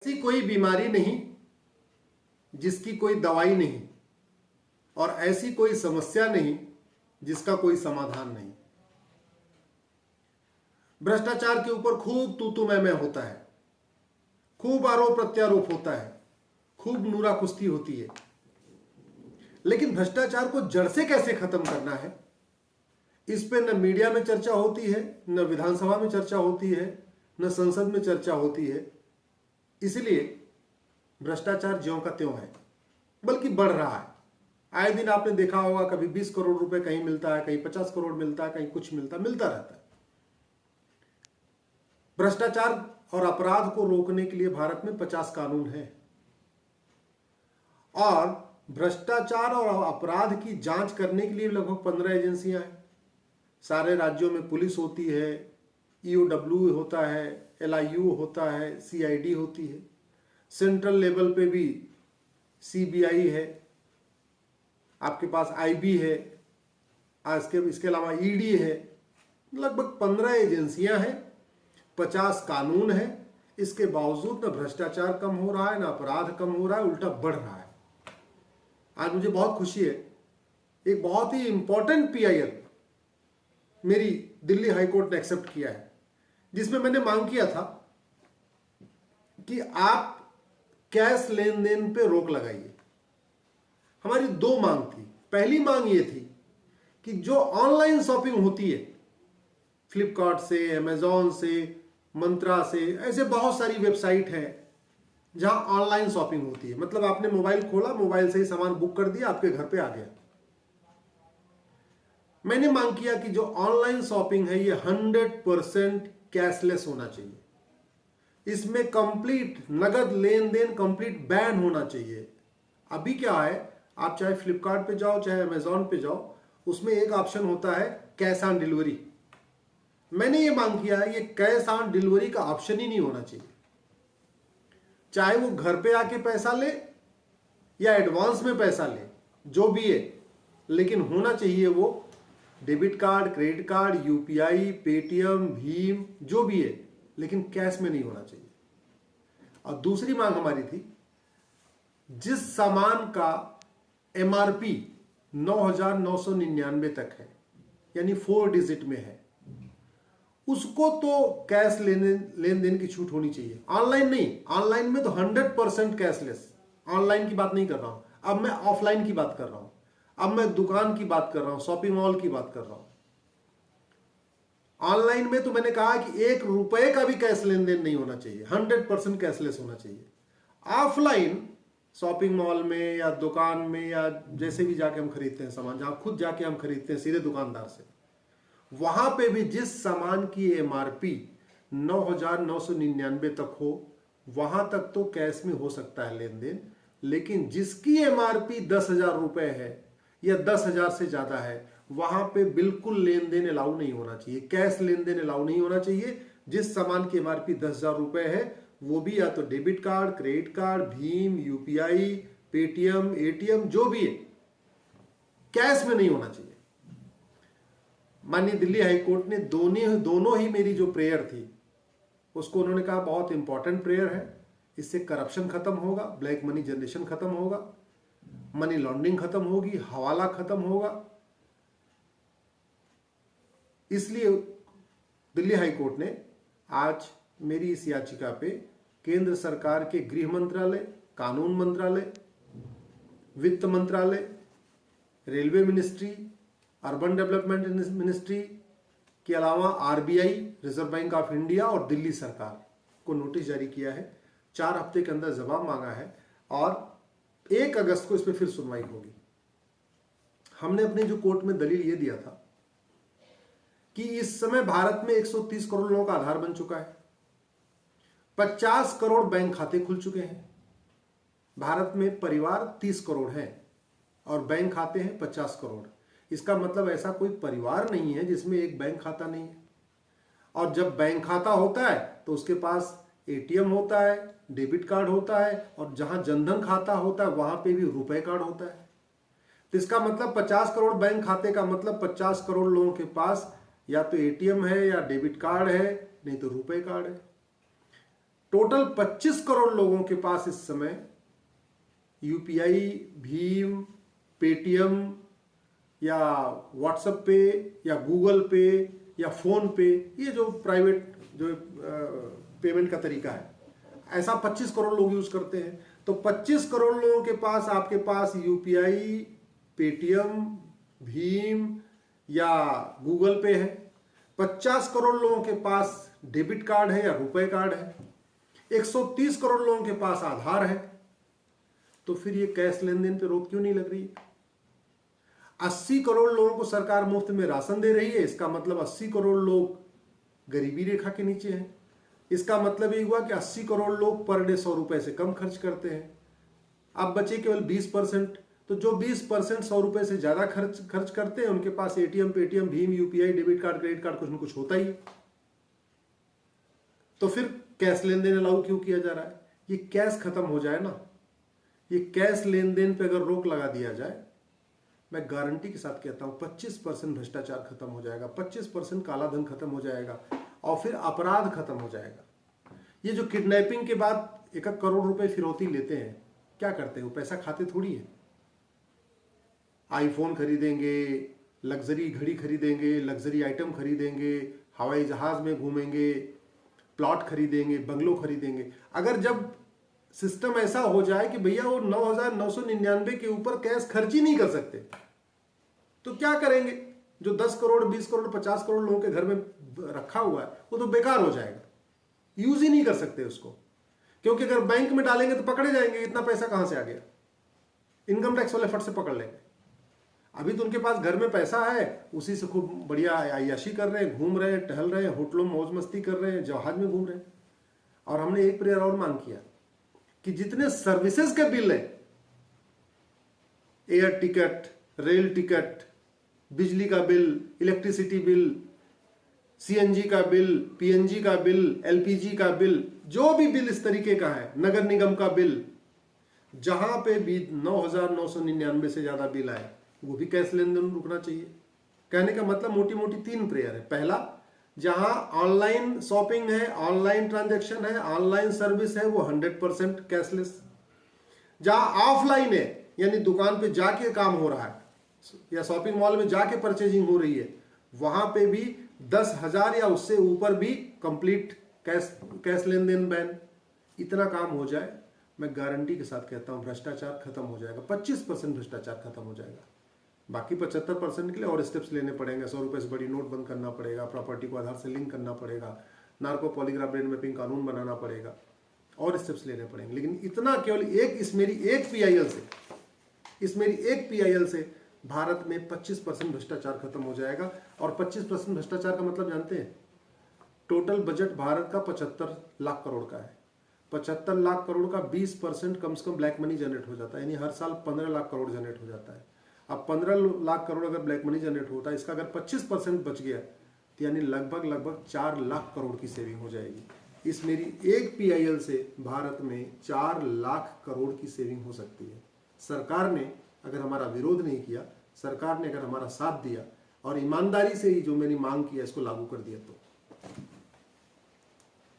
ऐसी कोई बीमारी नहीं जिसकी कोई दवाई नहीं और ऐसी कोई समस्या नहीं जिसका कोई समाधान नहीं। भ्रष्टाचार के ऊपर खूब तू मैं होता है, खूब आरोप प्रत्यारोप होता है, खूब नूरा कुश्ती होती है, लेकिन भ्रष्टाचार को जड़ से कैसे खत्म करना है, इस पे न मीडिया में चर्चा होती है, न विधानसभा में चर्चा होती है, न संसद में चर्चा होती है। इसलिए भ्रष्टाचार ज्यों का त्यों है, बल्कि बढ़ रहा है। आए दिन आपने देखा होगा, कभी 20 करोड़ रुपए कहीं मिलता है, कहीं 50 करोड़ मिलता है, कहीं कुछ मिलता रहता है। भ्रष्टाचार और अपराध को रोकने के लिए भारत में 50 कानून है और भ्रष्टाचार और अपराध की जांच करने के लिए लगभग 15 एजेंसियां हैं। सारे राज्यों में पुलिस होती है, ईओडब्ल्यू होता है, एलआईयू होता है, सीआईडी होती है, सेंट्रल लेवल पे भी सीबीआई है, आपके पास आईबी है, इसके अलावा ईडी है। लगभग 15 एजेंसियां हैं, 50 कानून है। इसके बावजूद न भ्रष्टाचार कम हो रहा है, न अपराध कम हो रहा है, उल्टा बढ़ रहा है। आज मुझे बहुत खुशी है, एक बहुत ही इंपॉर्टेंट पीआईएल मेरी दिल्ली हाईकोर्ट ने एक्सेप्ट किया है, जिसमें मैंने मांग किया था कि आप कैश लेन देन पे रोक लगाइए। हमारी 2 मांग थी। पहली मांग ये थी कि जो ऑनलाइन शॉपिंग होती है, फ्लिपकार्ट से, अमेजॉन से, मंत्रा से, ऐसे बहुत सारी वेबसाइट है जहां ऑनलाइन शॉपिंग होती है। मतलब आपने मोबाइल खोला, मोबाइल से ही सामान बुक कर दिया, आपके घर पे आ गया। मैंने मांग किया कि जो ऑनलाइन शॉपिंग है ये 100% कैशलेस होना चाहिए। इसमें कंप्लीट नगद लेन देन कंप्लीट बैन होना चाहिए। अभी क्या है, आप चाहे फ्लिपकार्ट पे जाओ, चाहे अमेजॉन पे जाओ, उसमें एक ऑप्शन होता है कैश ऑन डिलीवरी। मैंने ये मांग किया है, ये कैश ऑन डिलीवरी का ऑप्शन ही नहीं होना चाहिए। चाहे वो घर पे आके पैसा ले या एडवांस में पैसा ले, जो भी है, लेकिन होना चाहिए वो debit card, credit card, UPI, Paytm, Bhim, जो भी है, लेकिन कैश में नहीं होना चाहिए। और दूसरी मांग हमारी थी, जिस सामान का एमआरपी 9,999 तक है, यानी 4 डिजिट में है, उसको तो कैश लेन देन की छूट होनी चाहिए। ऑनलाइन नहीं, ऑनलाइन में तो 100% कैशलेस। ऑनलाइन की बात नहीं कर रहा हूं, अब मैं ऑफलाइन की बात कर रहा हूं, अब मैं दुकान की बात कर रहा हूं, शॉपिंग मॉल की बात कर रहा हूं। ऑनलाइन में तो मैंने कहा कि 1 रुपए का भी कैश लेन देन नहीं होना चाहिए, 100% कैशलेस होना चाहिए। ऑफलाइन शॉपिंग मॉल में या दुकान में या जैसे भी जाके हम खरीदते हैं सामान, जहां खुद जाके हम खरीदते हैं सीधे दुकानदार से, वहां पे भी जिस सामान की एमआरपी 9,999 तक हो, वहां तक तो कैश में हो सकता है लेन देन। लेकिन जिसकी एमआरपी 10,000 रुपए है या 10,000 से ज्यादा है, वहां पे बिल्कुल लेन देन अलाउ नहीं होना चाहिए, कैश लेन देन अलाउ नहीं होना चाहिए। जिस सामान की एमआरपी 10,000 रुपए है, वो भी या तो debit card, credit card, Bhim, UPI, Paytm, ATM, जो भी है, कैश में नहीं होना चाहिए। माननीय दिल्ली हाईकोर्ट ने दोनों ही मेरी जो प्रेयर थी, उसको उन्होंने कहा बहुत इंपॉर्टेंट प्रेयर है, इससे करप्शन खत्म होगा, ब्लैक मनी जनरेशन खत्म होगा, मनी लॉन्ड्रिंग खत्म होगी, हवाला खत्म होगा। इसलिए दिल्ली हाईकोर्ट ने आज मेरी इस याचिका पे केंद्र सरकार के गृह मंत्रालय, कानून मंत्रालय, वित्त मंत्रालय, railway ministry, urban development ministry के अलावा RBI, reserve bank of India और दिल्ली सरकार को नोटिस जारी किया है। 4 हफ्ते के अंदर जवाब मांगा है और 1 अगस्त को इस पर फिर सुनवाई होगी। हमने अपने जो कोर्ट में दलील ये दिया था कि इस समय भारत में 130 करोड़ लोगों का आधार बन चुका है, 50 करोड़ बैंक खाते खुल चुके हैं। भारत में परिवार 30 करोड़ हैं और बैंक खाते हैं 50 करोड़। इसका मतलब ऐसा कोई परिवार नहीं है जिसमें एक बैंक खाता नहीं है। और जब बैंक खाता होता है तो उसके पास एटीएम होता है, डेबिट कार्ड होता है, और जहां जनधन खाता होता है वहां पे भी रुपए कार्ड होता है। तो इसका मतलब 50 करोड़ बैंक खाते का मतलब 50 करोड़ लोगों के पास या तो एटीएम है या डेबिट कार्ड है, नहीं तो रुपए कार्ड है। टोटल 25 करोड़ लोगों के पास इस समय यूपीआई, भीम, पेटीएम या व्हाट्सएप पे या गूगल पे या फोन पे, ये जो प्राइवेट जो पेमेंट का तरीका है, ऐसा 25 करोड़ लोग यूज करते हैं। तो 25 करोड़ लोगों के पास, आपके पास यूपीआई, पेटीएम, भीम या गूगल पे है। 50 करोड़ लोगों के पास डेबिट कार्ड है या रुपए कार्ड है। 130 करोड़ लोगों के पास आधार है। तो फिर ये कैश लेन देन पे रोक क्यों नहीं लग रही है? 80 करोड़ लोगों को सरकार मुफ्त में राशन दे रही है। इसका मतलब 80 करोड़ लोग गरीबी रेखा के नीचे हैं। इसका मतलब ये हुआ कि 80 करोड़ लोग पर डे 100 रुपए से कम खर्च करते हैं। अब बचे केवल 20%। तो जो 20% 100 रुपए से ज्यादा खर्च करते हैं, उनके पास एटीएम, पेटीएम, भीम, UPI, debit card, credit card कुछ न कुछ होता ही है। तो फिर कैश लेन देन अलाउ क्यों किया जा रहा है? ये कैश खत्म हो जाए ना, ये कैश लेन देन पे अगर रोक लगा दिया जाए, मैं गारंटी के साथ कहता हूं 25% भ्रष्टाचार खत्म हो जाएगा, 25% काला धन खत्म हो जाएगा और फिर अपराध खत्म हो जाएगा। ये जो किडनैपिंग के बाद 1 करोड़ रुपए फिरौती लेते हैं, क्या करते हैं? वो पैसा खाते थोड़ी है। आईफोन खरीदेंगे, लग्जरी घड़ी खरीदेंगे, लग्जरी आइटम खरीदेंगे, हवाई जहाज में घूमेंगे, प्लॉट खरीदेंगे, बंगलो खरीदेंगे। अगर जब सिस्टम ऐसा हो जाए कि भैया वो 9,999 के ऊपर कैश खर्च ही नहीं कर सकते, तो क्या करेंगे? जो 10 करोड़, 20 करोड़, 50 करोड़ लोगों के घर में रखा हुआ है, वो तो बेकार हो जाएगा। यूज ही नहीं कर सकते उसको, क्योंकि अगर बैंक में डालेंगे तो पकड़े जाएंगे। इतना पैसा कहां से आ गया? इनकम टैक्स वाले फट से पकड़ लेंगे। अभी तो उनके पास घर में पैसा है, उसी से खूब बढ़िया अय्याशी कर रहे हैं, घूम रहे हैं, टहल रहे हैं, होटलों में मौज मस्ती कर रहे हैं, जहाज में घूम रहे हैं। और हमने एक प्रेयर और मांग किया कि जितने सर्विसेज के बिल है, एयर टिकट, रेल टिकट, बिजली का बिल, इलेक्ट्रिसिटी बिल, सीएनजी का बिल, पीएनजी का बिल, एलपीजी का बिल, जो भी बिल इस तरीके का है, नगर निगम का बिल, जहां पे भी 9,999 से ज्यादा बिल आए, वो भी कैश लेन देन रुकना चाहिए। कहने का मतलब मोटी मोटी 3 प्रेयर है। पहला, जहां ऑनलाइन शॉपिंग है, ऑनलाइन ट्रांजैक्शन है, ऑनलाइन सर्विस है, वो 100% कैशलेस। जहां ऑफलाइन है, यानी दुकान पे जाके काम हो रहा है या शॉपिंग मॉल में जाके परचेजिंग हो रही है, वहां पे भी 10,000 या उससे ऊपर भी कंप्लीट कैश लेन देन बैन। इतना काम हो जाए, मैं गारंटी के साथ कहता हूं भ्रष्टाचार खत्म हो जाएगा। 25% भ्रष्टाचार खत्म हो जाएगा। बाकी 75% के लिए और स्टेप्स लेने पड़ेंगे। 100 रुपए से बड़ी नोट बंद करना पड़ेगा, प्रॉपर्टी को आधार से लिंक करना पड़ेगा, नार्को पॉलीग्राफ ब्रेन मैपिंग कानून बनाना पड़ेगा, और स्टेप्स लेने पड़ेंगे। लेकिन इतना केवल इस मेरी एक पीआईएल से भारत में 25% भ्रष्टाचार खत्म हो जाएगा। और 25% भ्रष्टाचार का मतलब जानते हैं? टोटल बजट भारत का 75 लाख करोड़ का है। 75 लाख करोड़ का 20% कम से कम ब्लैक मनी जनरेट हो जाता है, यानी हर साल 15 लाख करोड़ जनरेट हो जाता है। अब 15 लाख करोड़ अगर ब्लैक मनी जनरेट होता है, इसका अगर 25% बच गया, तो यानी लगभग 4 लाख करोड़ की सेविंग हो जाएगी। इस मेरी एक पीआईएल से भारत में 4 लाख करोड़ की सेविंग हो सकती है। सरकार ने अगर हमारा विरोध नहीं किया, सरकार ने अगर हमारा साथ दिया और ईमानदारी से ही जो मैंने मांग किया इसको लागू कर दिया तो